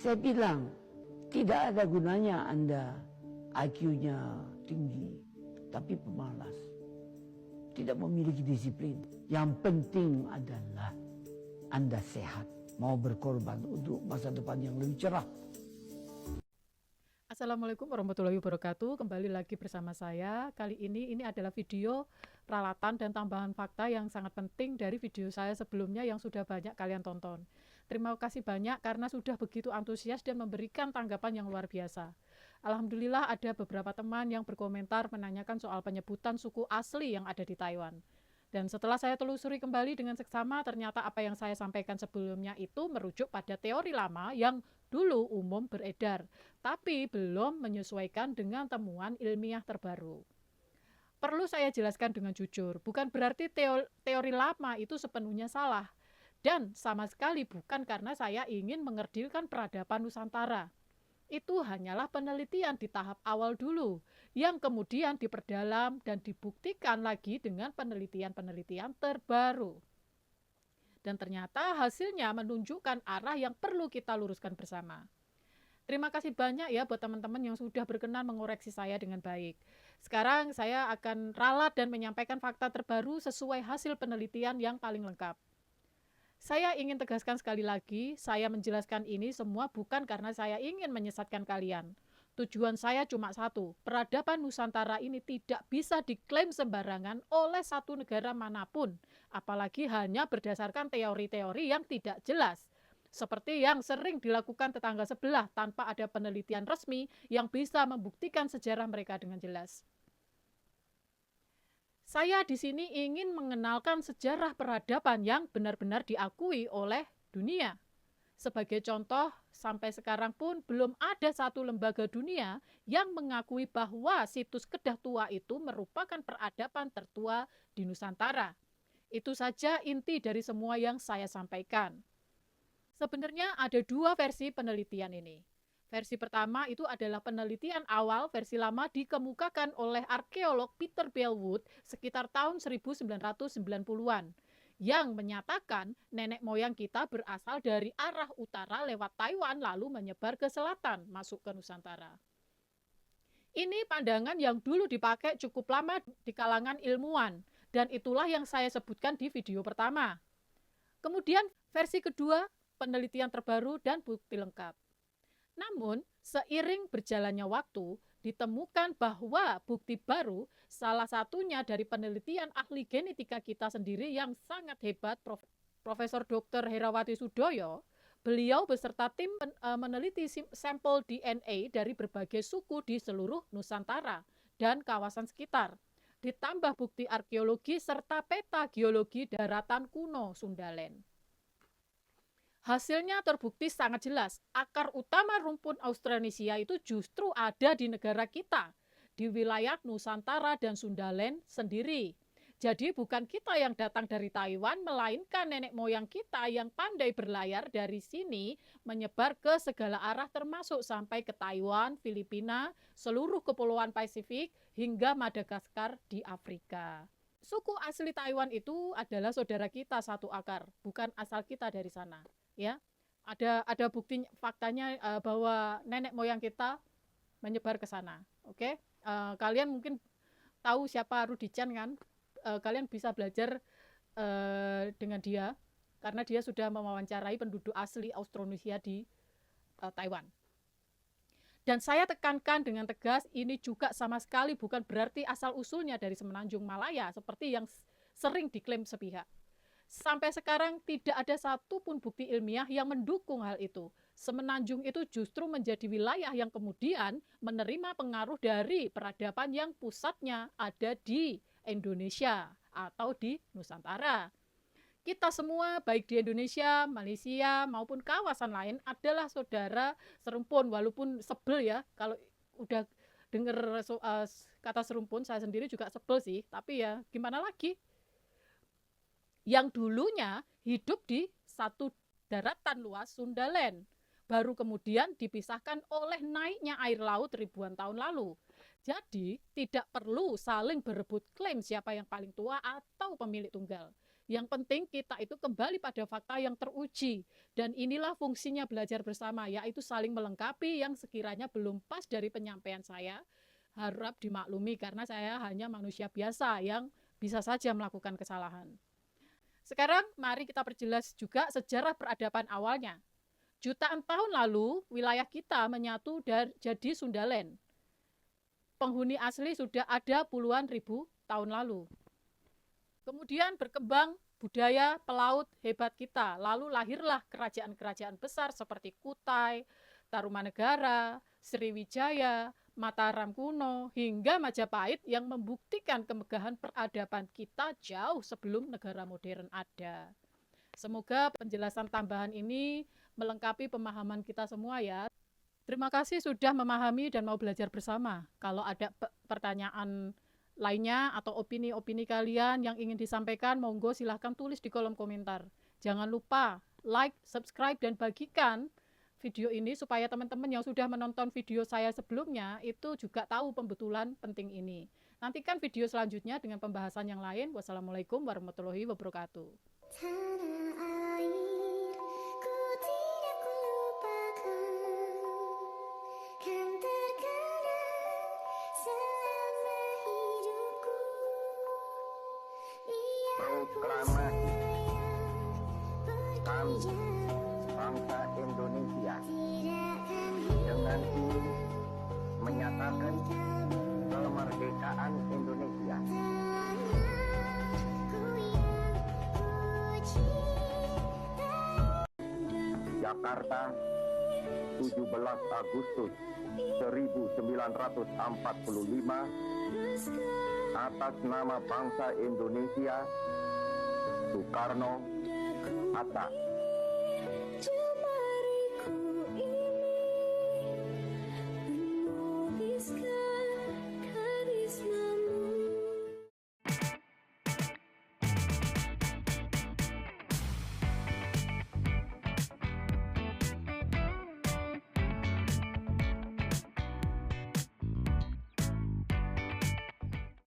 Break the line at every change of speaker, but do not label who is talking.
Saya bilang, tidak ada gunanya Anda IQ-nya tinggi, tapi pemalas. Tidak memiliki disiplin. Yang penting adalah Anda sehat, mau berkorban untuk masa depan yang lebih cerah.
Assalamualaikum warahmatullahi wabarakatuh. Kembali lagi bersama saya. Kali ini adalah video peralatan dan tambahan fakta yang sangat penting dari video saya sebelumnya yang sudah banyak kalian tonton. Terima kasih banyak karena sudah begitu antusias dan memberikan tanggapan yang luar biasa. Alhamdulillah ada beberapa teman yang berkomentar menanyakan soal penyebutan suku asli yang ada di Taiwan. Dan setelah saya telusuri kembali dengan seksama, ternyata apa yang saya sampaikan sebelumnya itu merujuk pada teori lama yang dulu umum beredar, tapi belum menyesuaikan dengan temuan ilmiah terbaru. Perlu saya jelaskan dengan jujur, bukan berarti teori lama itu sepenuhnya salah, dan sama sekali bukan karena saya ingin mengerdilkan peradaban Nusantara. Itu hanyalah penelitian di tahap awal dulu, yang kemudian diperdalam dan dibuktikan lagi dengan penelitian-penelitian terbaru. Dan ternyata hasilnya menunjukkan arah yang perlu kita luruskan bersama. Terima kasih banyak ya buat teman-teman yang sudah berkenan mengoreksi saya dengan baik. Sekarang saya akan ralat dan menyampaikan fakta terbaru sesuai hasil penelitian yang paling lengkap. Saya ingin tegaskan sekali lagi, saya menjelaskan ini semua bukan karena saya ingin menyesatkan kalian. Tujuan saya cuma satu, peradaban Nusantara ini tidak bisa diklaim sembarangan oleh satu negara manapun, apalagi hanya berdasarkan teori-teori yang tidak jelas. Seperti yang sering dilakukan tetangga sebelah tanpa ada penelitian resmi yang bisa membuktikan sejarah mereka dengan jelas. Saya di sini ingin mengenalkan sejarah peradaban yang benar-benar diakui oleh dunia. Sebagai contoh, sampai sekarang pun belum ada satu lembaga dunia yang mengakui bahwa situs Kedah Tua itu merupakan peradaban tertua di Nusantara. Itu saja inti dari semua yang saya sampaikan. Sebenarnya ada dua versi penelitian ini. Versi pertama itu adalah penelitian awal, versi lama dikemukakan oleh arkeolog Peter Bellwood sekitar tahun 1990-an yang menyatakan nenek moyang kita berasal dari arah utara lewat Taiwan lalu menyebar ke selatan masuk ke Nusantara. Ini pandangan yang dulu dipakai cukup lama di kalangan ilmuwan dan itulah yang saya sebutkan di video pertama. Kemudian versi kedua, penelitian terbaru dan bukti lengkap. Namun, seiring berjalannya waktu, ditemukan bahwa bukti baru, salah satunya dari penelitian ahli genetika kita sendiri yang sangat hebat, Profesor Dr. Herawati Sudoyo. Beliau beserta tim meneliti sampel DNA dari berbagai suku di seluruh Nusantara dan kawasan sekitar. Ditambah bukti arkeologi serta peta geologi daratan kuno Sundalen. Hasilnya terbukti sangat jelas, akar utama rumpun Austronesia itu justru ada di negara kita, di wilayah Nusantara dan Sundalen sendiri. Jadi bukan kita yang datang dari Taiwan, melainkan nenek moyang kita yang pandai berlayar dari sini menyebar ke segala arah termasuk sampai ke Taiwan, Filipina, seluruh kepulauan Pasifik, hingga Madagaskar di Afrika. Suku asli Taiwan itu adalah saudara kita satu akar, bukan asal kita dari sana. Ya, ada bukti faktanya bahwa nenek moyang kita menyebar ke sana. Oke, kalian mungkin tahu siapa Rudi Chan kan? Kalian bisa belajar dengan dia karena dia sudah mewawancarai penduduk asli Austronesia di Taiwan. Dan saya tekankan dengan tegas, ini juga sama sekali bukan berarti asal usulnya dari Semenanjung Malaya seperti yang sering diklaim sepihak. Sampai sekarang tidak ada satupun bukti ilmiah yang mendukung hal itu. Semenanjung itu justru menjadi wilayah yang kemudian menerima pengaruh dari peradaban yang pusatnya ada di Indonesia atau di Nusantara. Kita semua baik di Indonesia, Malaysia maupun kawasan lain adalah saudara serumpun, walaupun sebel ya kalau udah dengar kata serumpun, saya sendiri juga sebel sih, tapi ya gimana lagi. Yang dulunya hidup di satu daratan luas Sundalen, baru kemudian dipisahkan oleh naiknya air laut ribuan tahun lalu. Jadi tidak perlu saling berebut klaim siapa yang paling tua atau pemilik tunggal. Yang penting kita itu kembali pada fakta yang teruji. Dan inilah fungsinya belajar bersama, yaitu saling melengkapi yang sekiranya belum pas dari penyampaian saya. Harap dimaklumi karena saya hanya manusia biasa yang bisa saja melakukan kesalahan. Sekarang mari kita perjelas juga sejarah peradaban awalnya. Jutaan tahun lalu, wilayah kita menyatu dan jadi Sundaland. Penghuni asli sudah ada puluhan ribu tahun lalu. Kemudian berkembang budaya pelaut hebat kita. Lalu lahirlah kerajaan-kerajaan besar seperti Kutai, Tarumanegara, Sriwijaya, Mataram kuno, hingga Majapahit yang membuktikan kemegahan peradaban kita jauh sebelum negara modern ada. Semoga penjelasan tambahan ini melengkapi pemahaman kita semua ya. Terima kasih sudah memahami dan mau belajar bersama. Kalau ada pertanyaan lainnya atau opini-opini kalian yang ingin disampaikan, monggo silahkan tulis di kolom komentar. Jangan lupa like, subscribe, dan bagikan video ini supaya teman-teman yang sudah menonton video saya sebelumnya itu juga tahu pembetulan penting ini. Nantikan video selanjutnya dengan pembahasan yang lain. Wassalamualaikum warahmatullahi wabarakatuh.
Proklamasi kami bangsa Indonesia dengan ini menyatakan kemerdekaan Indonesia. Jakarta, 17 Agustus 1945, atas nama bangsa Indonesia, Soekarno, Hatta.